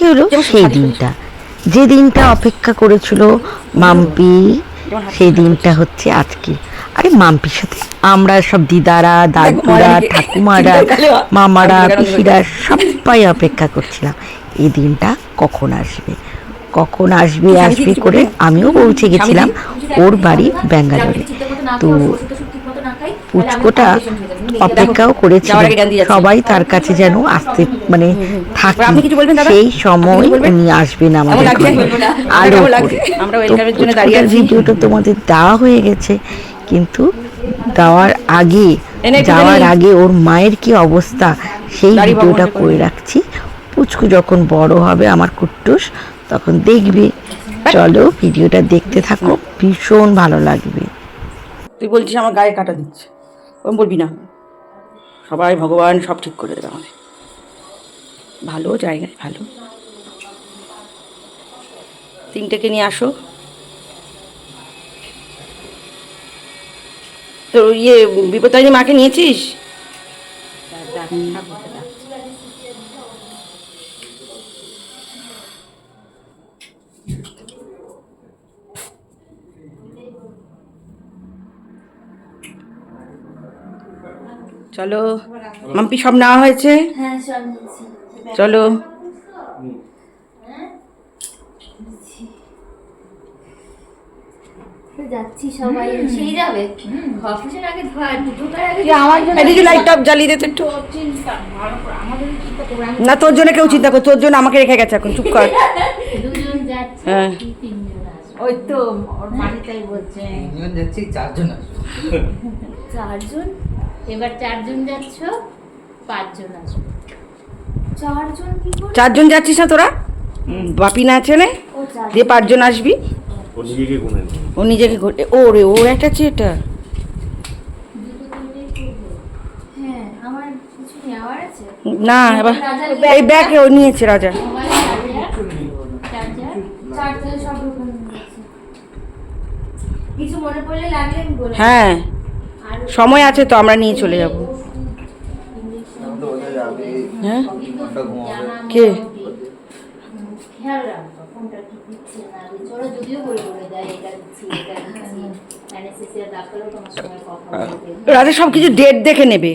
আজকে হলো সেই দিনটা, যে দিনটা অপেক্ষা করেছিল মাম্পি, সেই দিনটা হচ্ছে আজকে। আরে মাম্পির সাথে আমরা সব দিদারা, দাদুরা, ঠাকুমারা, মামারা, পিসিরা সবাই অপেক্ষা করছিলাম এই দিনটা কখন আসবে, কখন আসবে আসবে করে। আমিও পৌঁছে গেছিলাম ওর বাড়ি ব্যাঙ্গালোরে। তো পুচকোটা অপেক্ষাও করেছিল, সবাই তার কাছে যেন আসতে মানে থাকি, সেই সময় উনি আসবেন আমাদের আলো করে। তো পুচকোটার ভিডিওটা তোমাদের দেওয়া হয়ে গেছে, কিন্তু যাওয়ার আগে ওর মায়ের কি অবস্থা সেই ভিডিওটা করে রাখছি। পুচকু যখন বড় হবে আমার কুট্টুস, তখন দেখবে। চলো ভিডিওটা দেখতে থাকো, ভীষণ ভালো লাগবে। তুই বলছিস আমার গায়ে কাটা দিচ্ছে, ওরকম বলবি না। সবাই ভগবান সব ঠিক করে দেবে আমাদের, ভালো জায়গায় ভালো। তিনটেকে নিয়ে আসো। তো বিপত্তারিণী মাকে নিয়েছিস? চলো মাম্পি, সব নেওয়া হয়েছে? চলো। যাচ্ছি সবাই, সেই যাবে অফিসের আগে এদিকে লাইট টপ জ্বালিয়ে দে তো একটু। না তোর জন্য কেউ চিন্তা কর, তোর জন্য আমাকে রেখে গেছে এখন, চুপ কর। দুজন যাচ্ছে, হ্যাঁ তিনজন আসবে। ওই তো ওর বাড়িটাই বলছে তিনজন যাচ্ছি, চারজন আসবে। চারজন, এবার চারজন যাচ্ছ, পাঁচজন আসবে। চারজন কি করে? চারজন যাচ্ছিস না তোরা? বাপি না আছে না, ও চারজন। দিয়ে পাঁচজন আসবি। ও নিজেকে ঘুরে, ওরে ওর একটা আছে এটা। হ্যাঁ, আমার কিছু নেওয়ার আছে। না এবার এই ব্যাগ ও নিয়েছে রাজা। মোবাইল, চার্জার, চার্জার সব রকম আছে। কিছু মনে পড়লে লাগলে আমি বলে দেব। হ্যাঁ আর সময় আছে তো, আমরা নিয়ে চলে যাব। হ্যাঁ কে? খেয়াল রাখবো কোনটা কি দিচ্ছে না দিচ্ছে। ওরা যদিও বলে দেয় এটা দিচ্ছি এটা দিচ্ছি, অ্যানেস্থেসিয়া ডাক্তারও তোমার সঙ্গে কথা বলবে। রাজা সব কিছু ডেট দেখে নেবে।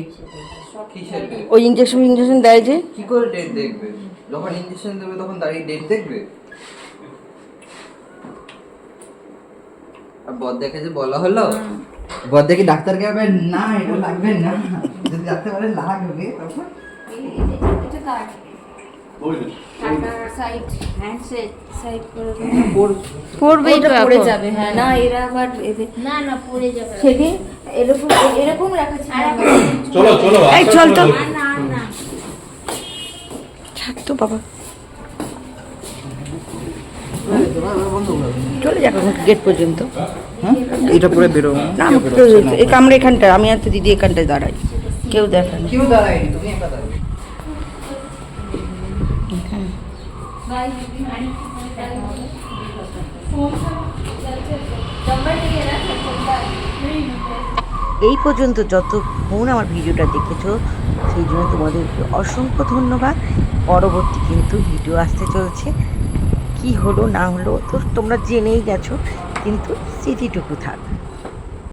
কিসের date? ওই ইঞ্জেকশন দেয় যে। কি করে ডেট দেখবে? যখন ইনজেকশন দেবে তখন দাঁড়িয়ে ডেট দেখবে? আর বদ দেখে যে বলা হলো, বদ দেখে ডাক্তারকে হবে না এটা লাগবে না, যদি ডাক্তার বলে লাগবে তখন এটা কার টাটার সাইড হ্যান্ডসেট সাইড করে পড়বেই তো পড়ে এখন। যাবে। হ্যাঁ না, এরা আবার না না পড়ে যাবে। সেদিন এরকম এরকম রাখা ছিল। চলো চলো এই চল তো, না না ছাড় তো বাবা, চলে যাক গেট পর্যন্ত। এটা পরে বেরো না এই কামড়ে এখানটা, আমি আর তো দিদি এখানটায় দাঁড়াই, কেউ দেখে না। কেউ দাঁড়ায়নি, তুমি একা দাঁড়াবে। এই পর্যন্ত যতক্ষণ আমার ভিডিওটা দেখেছো সেই জন্য তোমাদেরকে অসংখ্য ধন্যবাদ। পরবর্তী কিন্তু ভিডিও আসতে চলছে, কি হলো না হলো তো তোমরা জেনেই গেছো, কিন্তু স্মৃতিটুকু থাক।